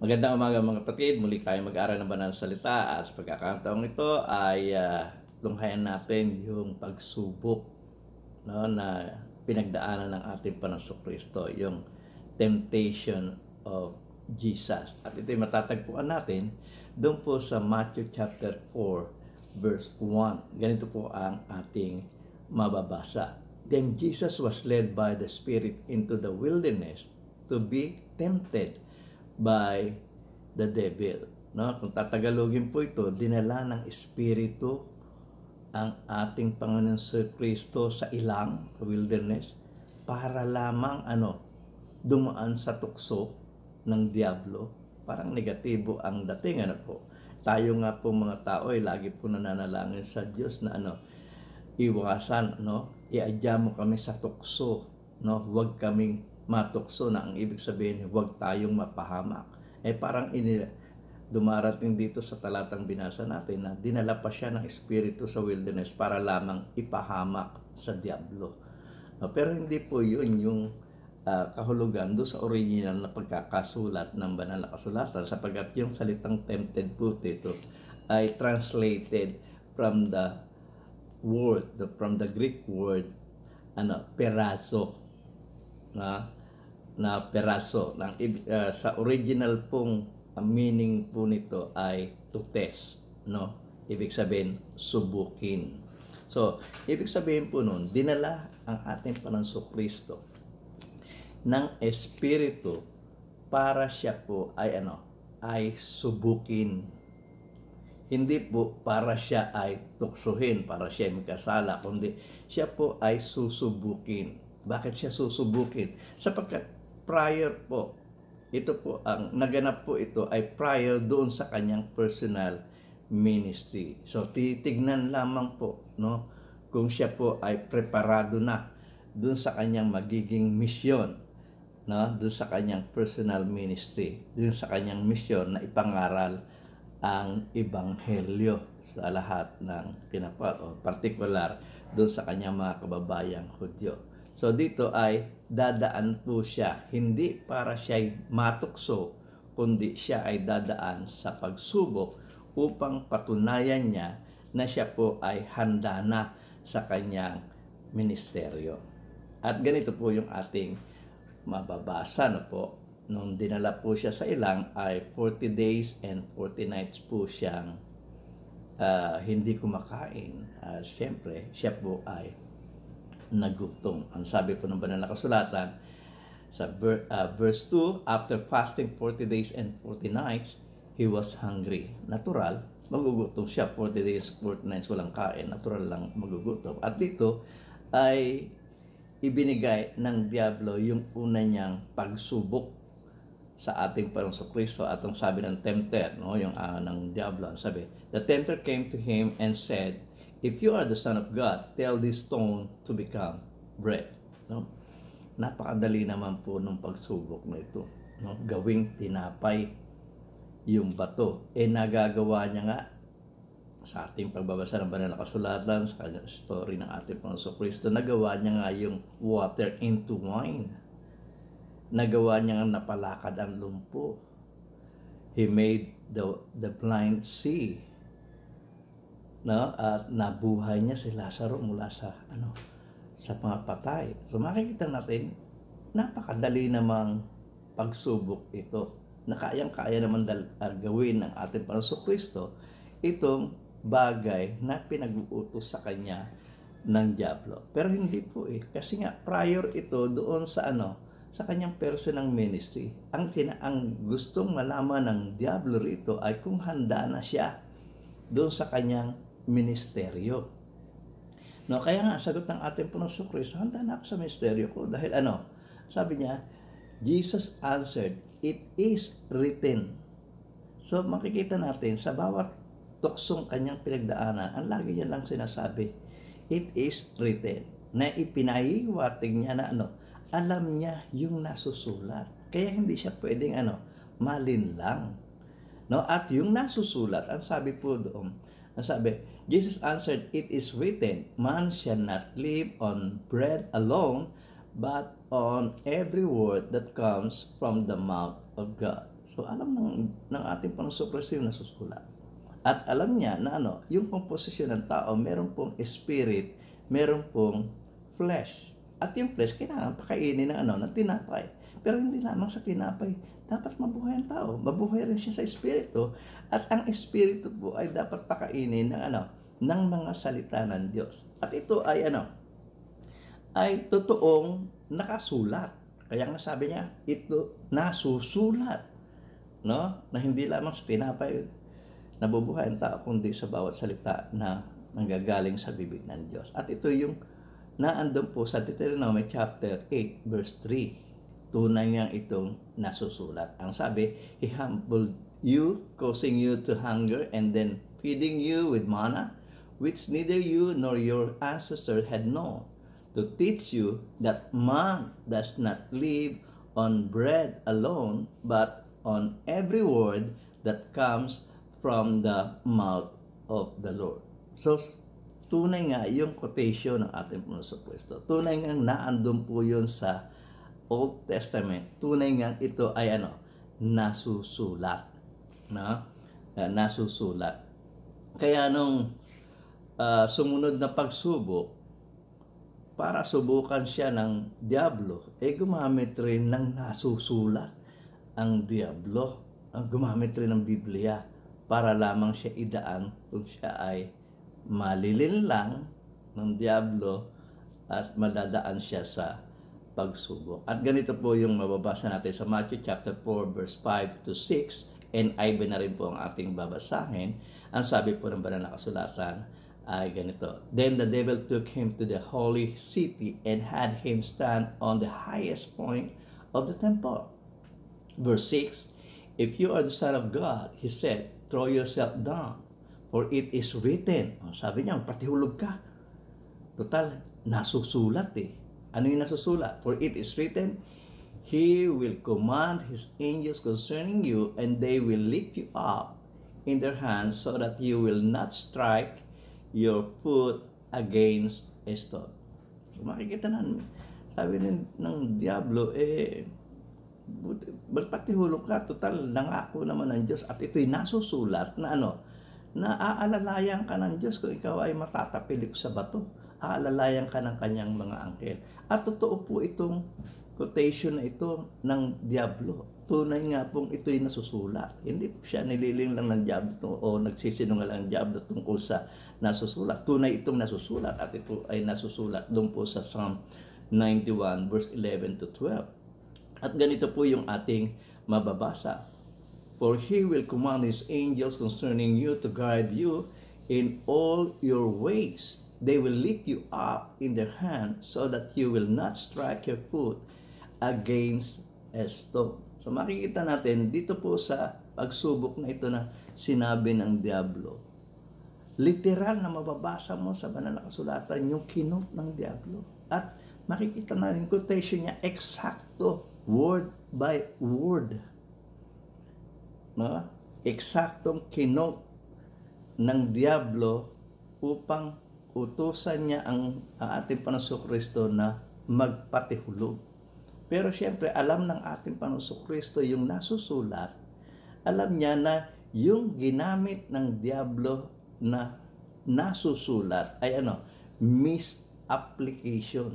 Magandang umaga mga kapatid, muli tayo mag-aaral ng banal na salita at sa pagkakataong ito ay tunghayan natin yung pagsubok, no, na pinagdaanan ng ating Panginoong yung temptation of Jesus. At ito'y matatagpuan natin doon po sa Matthew chapter 4 verse 1. Ganito po ang ating mababasa. Then Jesus was led by the Spirit into the wilderness to be tempted by the devil. No? Kung tatagalogin po ito, dinala ng Espiritu ang ating Panginoon sa Kristo sa ilang wilderness para lamang dumaan sa tukso ng diablo. Parang negatibo ang dating po. Tayo nga po mga tao ay lagi po nananalangin sa Diyos na iwasan, iadya mo kami sa tukso, huwag kaming matukso, na ang ibig sabihin huwag tayong mapahamak. Parang dumarating dito sa talatang binasa natin na dinala pa siya ng Espiritu sa wilderness para lamang ipahamak sa diablo. Pero hindi po yun yung kahulugan doon sa original na pagkakasulat ng banal na kasulatan, sapagkat yung salitang tempted po dito ay translated from the Greek word peraso, na peraso sa original pong meaning po nito ay to test, ibig sabihin subukin. So ibig sabihin po nun, dinala ang ating Panginoong Kristo ng Espiritu para siya po ay subukin. Hindi po para siya ay tuksuhin, para siya ay magkasala, kundi siya po ay susubukin. Bakit siya susubukin? Sapagkat prior po, ito po, ang naganap po ito ay prior doon sa kanyang personal ministry. So titignan lamang po, kung siya po ay preparado na doon sa kanyang magiging misyon, doon sa kanyang personal ministry, doon sa kanyang misyon na ipangaral ang Ebanghelyo sa lahat ng particular doon sa kanyang mga kababayang Hudyo. So dito ay dadaan po siya, hindi para siya ay matukso, kundi siya ay dadaan sa pagsubok upang patunayan niya na siya po ay handa na sa kanyang ministeryo. At ganito po yung ating mababasa po. Nung dinala po siya sa ilang ay 40 days and 40 nights po siyang hindi kumakain. Siyempre, siya po ay nagutom. Ang sabi po ng banal na kasulatan sa verse 2, after fasting 40 days and 40 nights, he was hungry. Natural, magugutom siya. 40 days, 40 nights walang kain. Natural lang magugutom. At dito ay ibinigay ng diablo yung una niyang pagsubok sa ating Panginoong Kristo. At ang sabi ng tempter, yung ng diablo, ang sabi, the tempter came to him and said, if you are the Son of God, tell this stone to become bread. Napakadali naman po ng pagsubok na ito. Gawing tinapay yung bato. Nagagawa niya nga sa ating pagbabasa ng banal na kasulatan, sa kanyang story ng ating Panginoong Kristo, nagawa niya nga yung water into wine. Nagawa niya nga napalakad ang lumpo. He made the blind see. At nabuhay niya si Lazaro mula sa mga patay. So makikita natin, napakadali namang pagsubok ito. Kaya naman gawin ng ating Panginoong Kristo itong bagay na pinag-uutos sa kanya ng diablo. Pero hindi po kasi nga prior ito doon sa sa kanyang personal ministry. Ang gustong malaman ng diablo rito ay kung handa na siya doon sa kanyang ministeryo. Kaya nga sagot ng ating Panginoong Kristo, handa na ako sa ministeryo ko dahil sabi niya, Jesus answered, it is written. So makikita natin sa bawat tuksong kanyang pinagdaanan, ang lagi niya lang sinasabi, it is written, na ipinahiwatig niya na alam niya yung nasusulat. Kaya hindi siya pwedeng malinlang. At yung nasusulat, ang sabi po doon, Jesus answered, it is written, man shall not live on bread alone, but on every word that comes from the mouth of God. So alam ng ating Panginoon Kristo yung nasusulat. At alam niya na yung komposisyon ng tao, meron pong spirit, meron pong flesh. At yung flesh, kailangan pakainin ng tinapay. Pero hindi lamang sa tinapay, dapat mabuhay ang tao. Mabuhay rin siya sa espiritu. At ang espiritu po ay dapat pakainin ng mga salita ng Diyos. At ito ay ay totoong nakasulat. Kaya nga sabi niya, ito nasusulat. No? Na hindi lamang sa tinapay nabubuhay ang tao, kundi sa bawat salita na nanggagaling sa bibig ng Diyos. At ito yung naandun po sa Deuteronomy chapter 8 verse 3. Tunay niyang itong nasusulat. Ang sabi, He humbled you, causing you to hunger, and then feeding you with manna, which neither you nor your ancestors had known, to teach you that man does not live on bread alone, but on every word that comes from the mouth of the Lord. So, tunay nga yung quotation ng ating Panginoon Kristo. Tunay nga naandun po yun sa Old Testament. Tunay nga ito ay nasusulat. Nasusulat. Kaya nung sumunod na pagsubok, para subukan siya ng Diablo, gumamit rin ng nasusulat ang Diablo. Gumamit rin ng Biblia para lamang siya idaan kung siya ay malilinlang ng Diablo at madadaan siya sa pagsubok. At ganito po yung mababasa natin sa Matthew chapter 4 verse 5 to 6, NIV na rin po ang ating babasahin. Ang sabi po ng banal na kasulatan ay ganito, Then the devil took him to the holy city and had him stand on the highest point of the temple. Verse 6, If you are the Son of God, he said, throw yourself down, for it is written. Sabi niya, patihulog ka. Total, nasusulat Ano yung nasusulat? For it is written, He will command His angels concerning you, and they will lift you up in their hands, so that you will not strike your foot against a stone. So makikita natin, sabi ng Diablo, magpatihulog ka, total, nangako naman ng Diyos, at ito'y nasusulat na na aalalayan ka ng Diyos kung ikaw ay matatapilik sa bato. Aalalayan ka ng kanyang mga angkel. At totoo po itong quotation na ito ng Diablo. Tunay nga pong ito'y nasusulat. Hindi po siya nililing lang ng Diablo o nagsisinungaling ng Diablo tungkol sa nasusulat. Tunay itong nasusulat, at ito ay nasusulat doon po sa Psalm 91 verse 11 to 12. At ganito po yung ating mababasa. For He will command His angels concerning you to guide you in all your ways. They will lift you up in their hands, so that you will not strike your foot against a stone. So makikita natin dito po sa pagsubok na ito na sinabi ng Diablo. Literal na mababasa mo sa banal na kasulatan yung kinot ng Diablo. At makikita natin quotation niya eksakto, word by word. Eksaktong kinot ng Diablo upang utusan niya ang ating Panginoong Kristo na magpatihulog. Pero siyempre, alam ng ating Panginoong Kristo yung nasusulat. Alam niya na yung ginamit ng Diablo na nasusulat ay misapplication.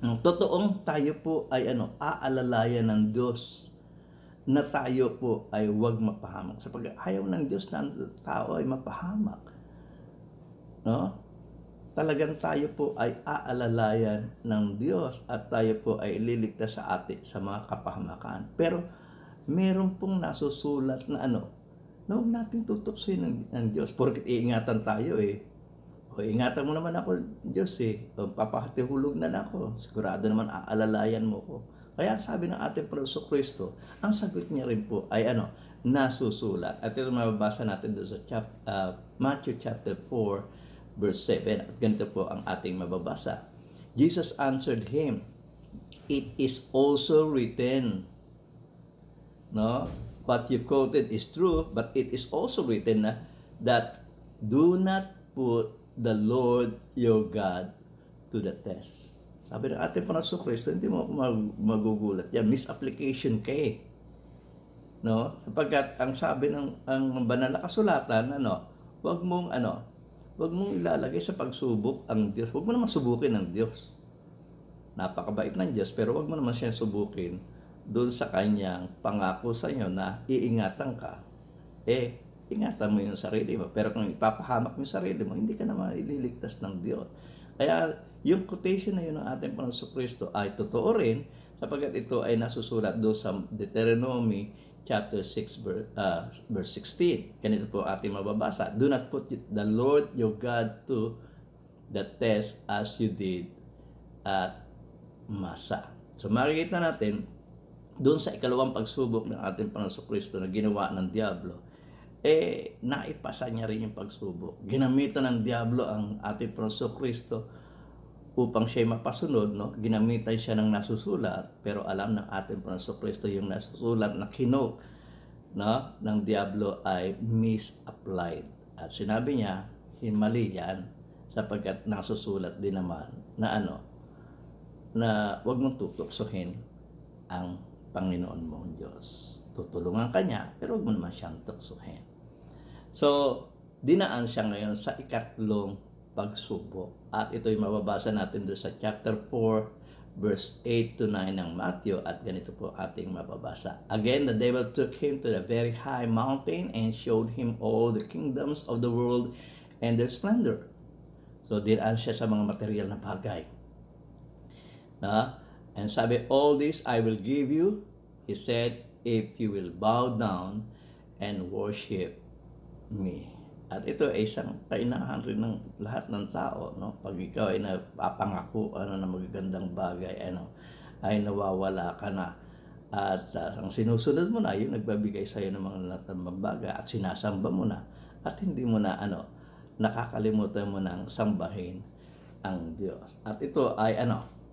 Totoong tayo po ay aalalayan ng Diyos na tayo po ay huwag mapahamak. Sapagkat ayaw ng Diyos na tao ay mapahamak. Talagang tayo po ay aalalayan ng Diyos at tayo po ay ililigtas sa mga kapahamakan. Pero meron pong nasusulat na na huwag natin tutuksoin ng Diyos. Porket iingatan tayo O ingatan mo naman ako, Diyos papatihulog na ako. Sigurado naman aalalayan mo ko. Kaya sabi ng ating Panginoong Kristo, ang sagot niya rin po ay nasusulat. At ito mababasa natin doon sa Matthew chapter 4 verse 7. At ganito po ang ating mababasa. Jesus answered him, It is also written. What you quoted is true, but it is also written that do not put the Lord your God to the test. Sabi ng ating Panginoon Kristo, hindi mo ako magugulat yan. Misapplication ka eh. No? Sapagkat ang sabi ng ang banal na kasulatan, wag mong ilalagay sa pagsubok ang Diyos. Wag mo naman subukin ang Diyos. Napakabait ng Diyos, pero wag mo naman siya subukin doon sa kanyang pangako sa inyo na iingatan ka. Ingatan mo yung sarili mo. Pero kung ipapahamak mo yung sarili mo, hindi ka naman ililigtas ng Diyos. Kaya yung quotation na yun ng ating Panginoon Kristo ay totoo rin sapagkat ito ay nasusulat doon sa Deuteronomy chapter 6 verse 16. Ganito po ating mababasa. Do not put the Lord your God to the test as you did at Masa. So makikita natin doon sa ikalawang pagsubok ng ating Panginoon Kristo na ginawa ng Diablo, naipasa niya rin yung pagsubok. Ginamitan ng Diablo ang ating Panginoon Kristo upang siya mapasunod, no? Ginamitan siya ng nasusulat, pero alam ng ating Panginoon Kristo yung nasusulat na kinote, no, ng Diablo ay misapplied. At sinabi niya, mali yan, sapagkat nasusulat din naman na na wag mong tutuksohin ang Panginoon mong Diyos. Tutulungan ka niya, pero wag mo naman siyang tuksohin. So, dinaan siya ngayon sa ikatlong pagsubok. At ito'y mababasa natin doon sa chapter 4, verse 8 to 9 ng Matthew. At ganito po ating mababasa. Again, the devil took him to the very high mountain and showed him all the kingdoms of the world and their splendor. So, dinaan siya sa mga material na bagay. And sabi, all this I will give you, he said, if you will bow down and worship me. At ito ay isang kainahan rin ng lahat ng tao, no? Pag ikaw ay napapangako na magagandang bagay, ay nawawala ka na. At ang sinusunod mo na, yung nagbabigay sa iyo ng mga lahat ng bagay at sinasamba mo na, at hindi mo na nakakalimutan mo na sambahin ang Diyos. At ito ay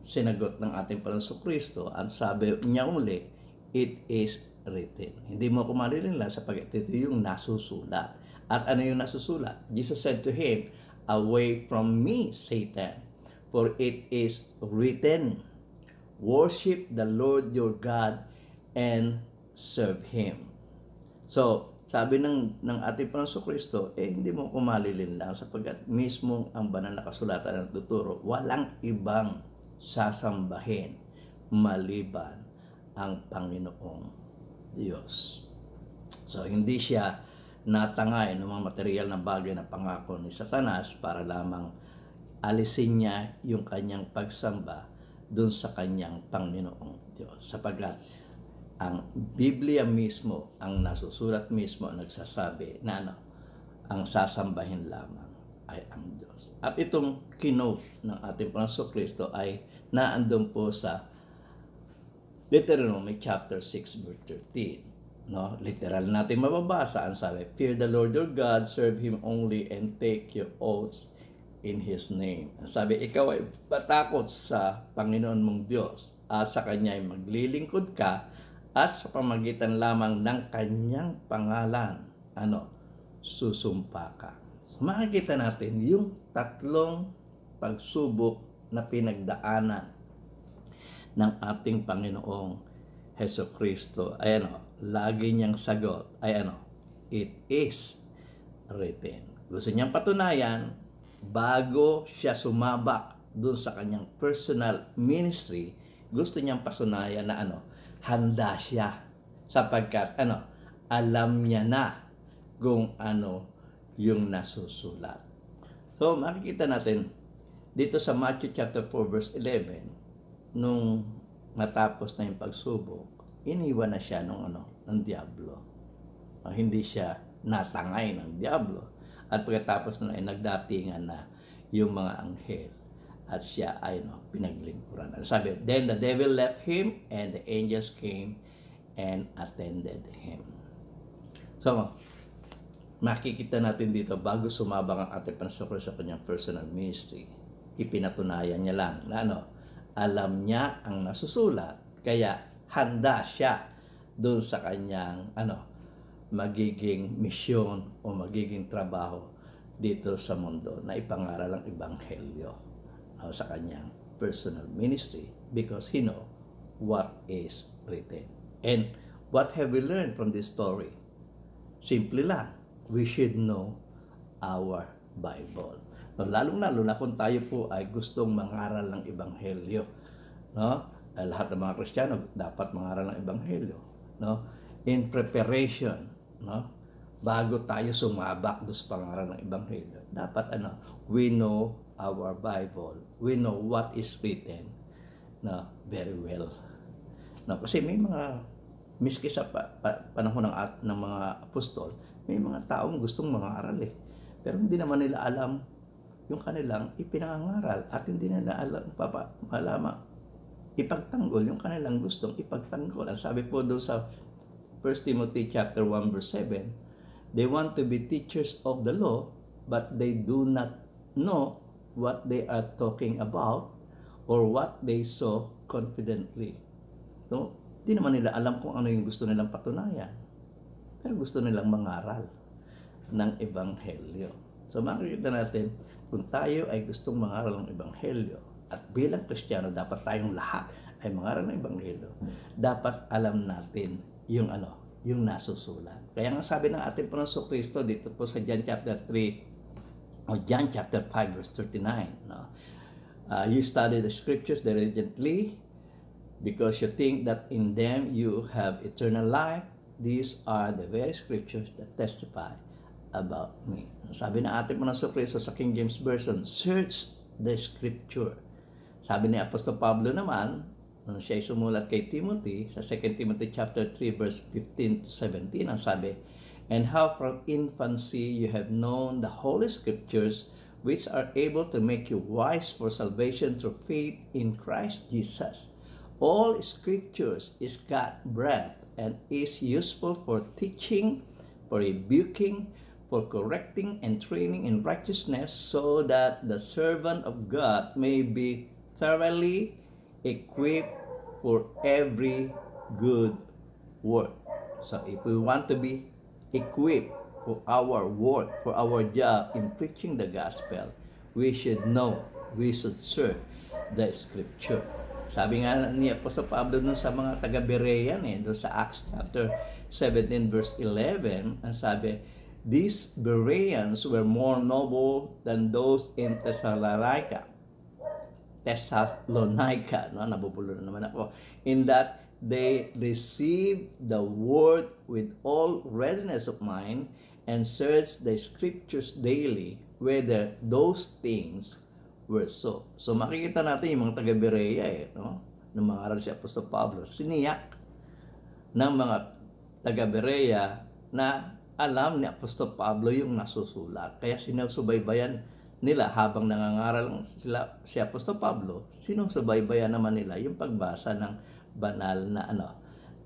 sinagot ng ating Panginoon Kristo at sabi niya uli, it is written. Hindi mo ako malilila sapagkat ito yung nasusulat. At ano yung nasusulat? Jesus said to him, away from me, Satan, for it is written, worship the Lord your God and serve Him. So, sabi ng ating Panginoon Kristo, hindi mo ko malilinlang sapagkat mismo ang banal na kasulatan ng tuturo, walang ibang sasambahin maliban ang Panginoong Diyos. So, hindi siya natangay ng mga material na bagay na pangako ni Satanas para lamang alisin niya yung kanyang pagsamba dun sa kanyang Panginoong Diyos. Sapagkat ang Biblia mismo, ang nasusulat mismo, nagsasabi na ang sasambahin lamang ay ang Diyos. At itong kinote ng ating Panginoon Kristo ay naandun po sa Deuteronomy chapter 6 verse 13. No, literal natin mababasa ang sabi, fear the Lord your God, serve Him only, and take your oaths in His name. Ang sabi, ikaw ay matakot sa Panginoon mong Diyos at sa Kanya ay maglilingkod ka at sa pamagitan lamang ng Kanyang pangalan, susumpa ka. So, makikita natin yung tatlong pagsubok na pinagdaanan ng ating Panginoong Hesus Kristo ay lagi niyang sagot ay it is written. Gusto niyang patunayan bago siya sumabak doon sa kanyang personal ministry, gusto niyang patunayan na handa siya sapagkat alam niya na kung yung nasusulat. So makikita natin dito sa Matthew chapter 4 verse 11, nung matapos na yung pagsubok, iniwan na siya ng Diablo. Hindi siya natangay ng Diablo. At pagkatapos na ay nagdatingan na yung mga anghel at siya ay pinaglingkuran. Sabi, then the devil left him and the angels came and attended him. So, makikita natin dito bago sumabak ang ating Panginoon sa kanyang personal ministry, ipinatunayan niya lang na alam niya ang nasusulat, kaya handa siya doon sa kanyang magiging misyon o magiging trabaho dito sa mundo na ipangaral ang ebanghelyo sa kanyang personal ministry because he know what is written. And what have we learned from this story? Simple lang, we should know our Bible. No, lalong-lalo na kung tayo po ay gustong mangaral ng Ebanghelyo. No? Lahat ng mga Kristiyano dapat mangaral ng Ebanghelyo. No? In preparation, no? Bago tayo sumabak doon sa pangaral ng Ebanghelyo, dapat we know our Bible. We know what is written very well. No? Kasi may mga, miski sa panahon ng mga apostol, may mga taong gustong mangaral pero hindi naman nila alam yung kanilang ipinangangaral at hindi nila alam ipagtanggol yung kanilang gustong ipagtanggol. Ang sabi po doon sa 1 Timothy chapter 1 verse 7, they want to be teachers of the law, but they do not know what they are talking about or what they saw confidently. So, di naman nila alam kung ano yung gusto nilang patunayan. Pero gusto nilang mangaral ng Ebanghelyo. So, makikita natin, kung tayo ay gustong mangaral ng Ebanghelyo, at bilang Kristiyano, dapat tayong lahat ay mangaral ng Ebanghelyo, dapat alam natin yung yung nasusulat. Kaya nga sabi ng ating Panginoong Kristo dito po sa John chapter 3 o John chapter 5 verse 39, no? You study the scriptures diligently because you think that in them you have eternal life. These are the very scriptures that testify about me. Sabi ng ating Panginoong Kristo sa King James Version, search the scripture. Sabi ni Apostol Pablo naman, nung siya ay sumulat kay Timothy, sa 2 Timothy chapter 3 verse 15 to 17, ang sabi, and how from infancy you have known the holy scriptures, which are able to make you wise for salvation through faith in Christ Jesus. All scriptures is God-breathed and is useful for teaching, for rebuking, for correcting and training in righteousness, so that the servant of God may be thoroughly equipped for every good work. So if we want to be equipped for our work, for our job in preaching the gospel, we should know, we should serve the scripture. Sabi nga ni Apostol Pablo dun sa mga taga-Berean dun sa Acts chapter 17 verse 11, ang sabi, these Bereans were more noble than those in Thessalonica, no? Nabubulo na naman ako. In that they received the word with all readiness of mind and searched the scriptures daily whether those things were so. So makikita natin yung mga taga-Berea no? Nung mga aral si Apostol Pablo, siniyak ng mga taga-Berea na alam ni Apostol Pablo yung nasusulat. Kaya sinusubaybayan nila habang nangangaral sila si Apostol Pablo, sinusubaybayan naman nila yung pagbasa ng banal na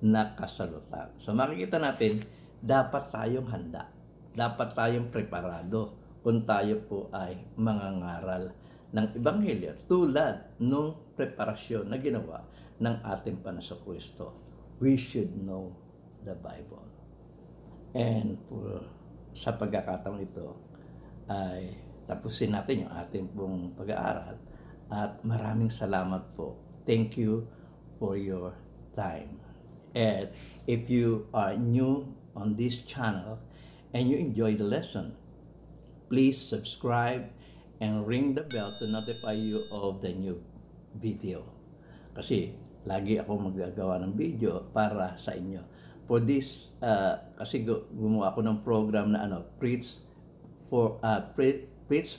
na kasalutan. So makikita natin, dapat tayong handa. Dapat tayong preparado kung tayo po ay mangangaral ng Ebanghelyo tulad nung preparasyon na ginawa ng ating Panginoong Kristo. We should know the Bible. And sa pagkakataon ito ay tapusin natin yung ating pong pag-aaral at maraming salamat po. Thank you for your time. And if you are new on this channel and you enjoy the lesson, please subscribe and ring the bell to notify you of the new video. Kasi lagi ako maggagawa ng video para sa inyo. For this, kasi gumawa ako ng program na Preach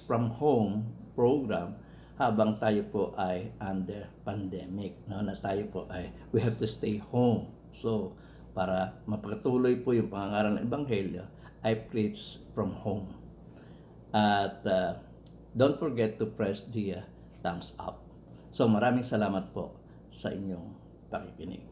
from Home program habang tayo po ay under pandemic, no? Na tayo po ay we have to stay home. So, para mapagtuloy po yung pangangaral ng Ebanghelyo, I preach from home. At don't forget to press the thumbs up. So, maraming salamat po sa inyong pakikinig.